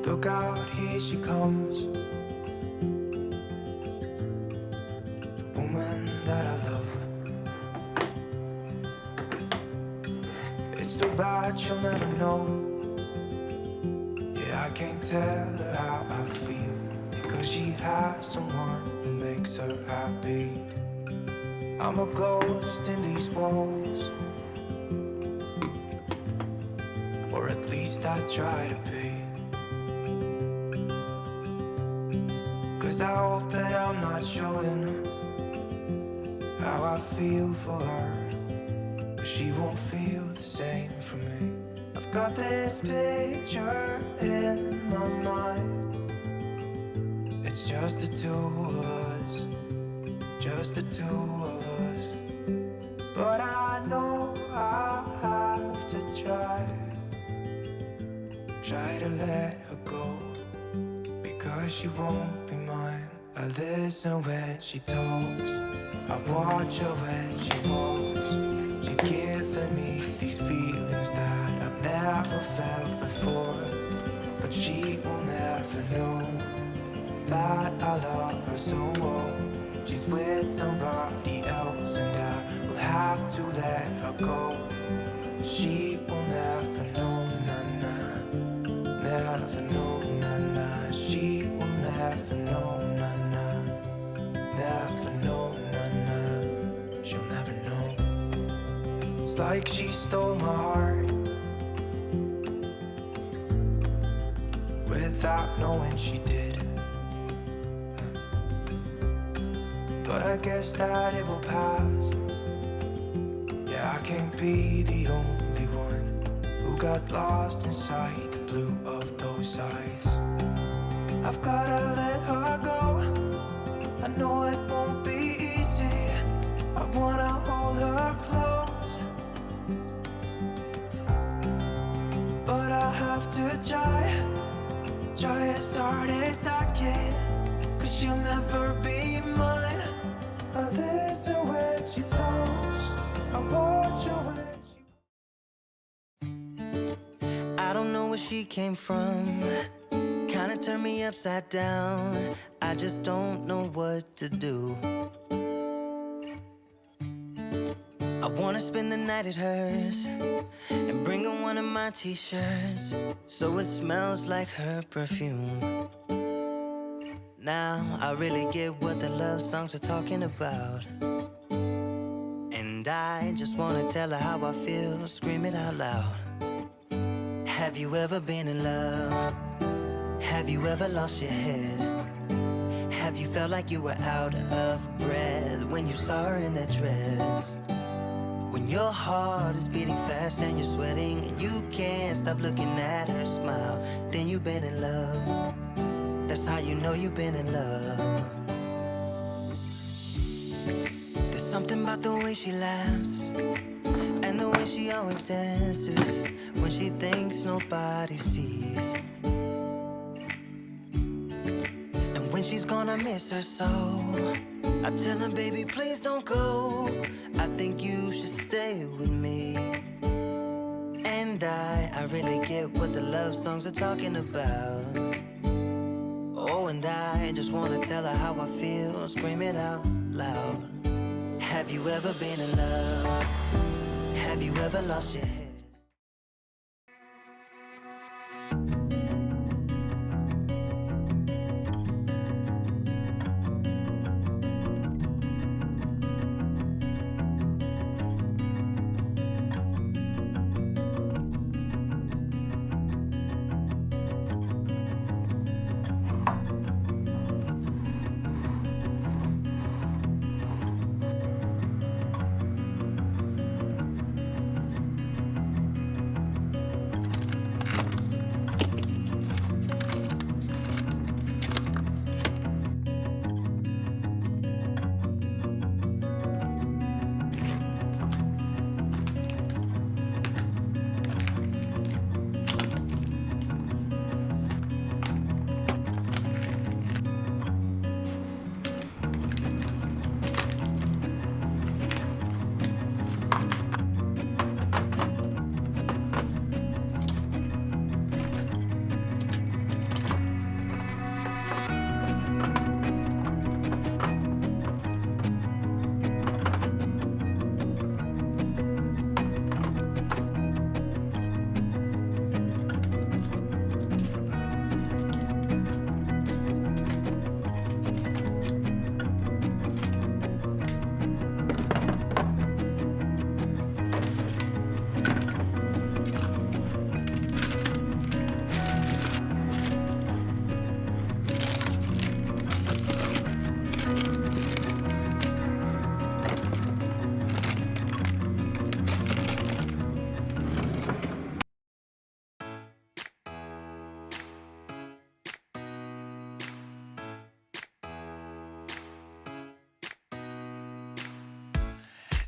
Look out, here she comes, the woman that I love. It's too bad she'll never know. Yeah, I can't tell her how I feel, because she has someone who makes her happy. I'm a ghost in these walls, or at least I try to be. 'Cause I hope that I'm not showing how I feel for her, but she won't feel the same for me. I've got this picture in my mind. It's just the two of us, just the two of us. But I know I have to try to let her go, because she won't be mine. I listen when she talks, I watch her when she walks. She's giving me these feelings that I've never felt before, but she will never know that I love her so well. She's with somebody else and I will have to let her go. She will never know, na-na, never know, na-na. She will never know, na-na, never know, na-na. She'll never know. It's like she stole my heart without knowing she did. But I guess that it will pass. Yeah, I can't be the only one who got lost inside the blue of those eyes. I've gotta let her go. I know it won't be easy. I wanna hold her close, but I have to try as hard as I can, 'cause she'll never be mine. I listen when she talks, I watch her when she... I don't know where she came from, kinda turned me upside down. I just don't know what to do. I wanna spend the night at hers and bring her one of my t-shirts, so it smells like her perfume. Now I really get what the love songs are talking about, and I just wanna tell her how I feel, scream it out loud. Have you ever been in love? Have you ever lost your head? Have you felt like you were out of breath when you saw her in that dress? When your heart is beating fast and you're sweating and you can't stop looking at her smile, then you've been in love. That's how you know you've been in love. There's something about the way she laughs and the way she always dances when she thinks nobody sees. And when she's gone, I miss her so. I tell her, baby, please don't go. I think you should stay with me. And I really get what the love songs are talking about. Oh, and I just wanna tell her how I feel, scream it out loud. Have you ever been in love? Have you ever lost your head?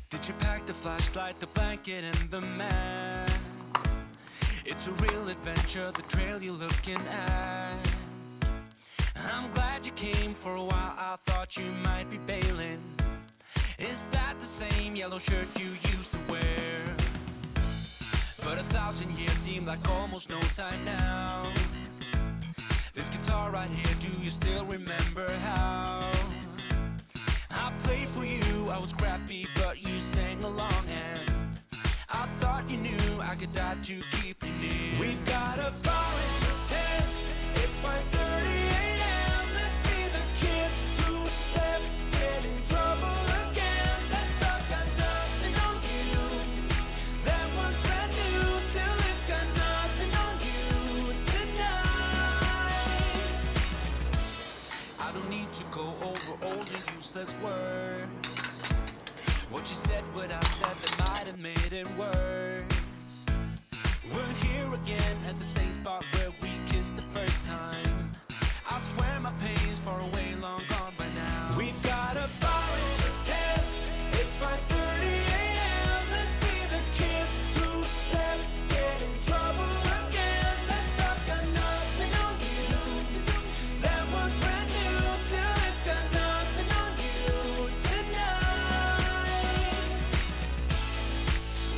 Did you pack the flashlight, the blanket, and the mat? It's a real adventure, the trail you're looking at. I'm glad you came. For a while I thought you might be bailing. Is that the same yellow shirt you used to wear? But 1,000 years seem like almost no time now. This guitar right here, do you still remember how I played for you? I was crappy, but you sang along, and I thought you knew I could die to keep you near. We've got a fire in the tent. It's 5:30 a.m. Let's be the kids who left, get in trouble again. That stuff got nothing on you. That one's brand new. Still, it's got nothing on you tonight. I don't need to go over all the useless words. What you said, what I said, that might have made it worse. We're here again at the same spot where we kissed the first time. I swear my pain's far away, long gone by now. We've got a fire in the tent. It's 5:30 a.m. Let's be the kids who left, get in trouble again. That stuff's got nothing on you. That one's brand new. Still, it's got nothing on you tonight.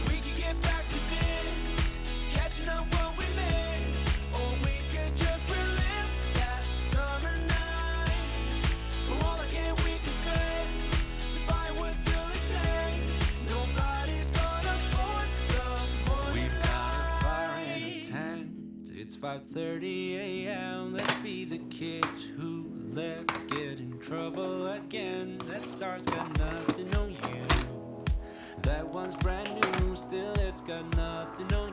We could get back to this, catching up what we missed, or we could just relive that summer night. For all I can, we can spend the firewood till it's end. Nobody's gonna force the morning. We've got a fire in the tent. It's 5:30 a.m. Let's be the kids who left, get in trouble again. That star's got nothing on you. That one's brand new. Still, it's got nothing on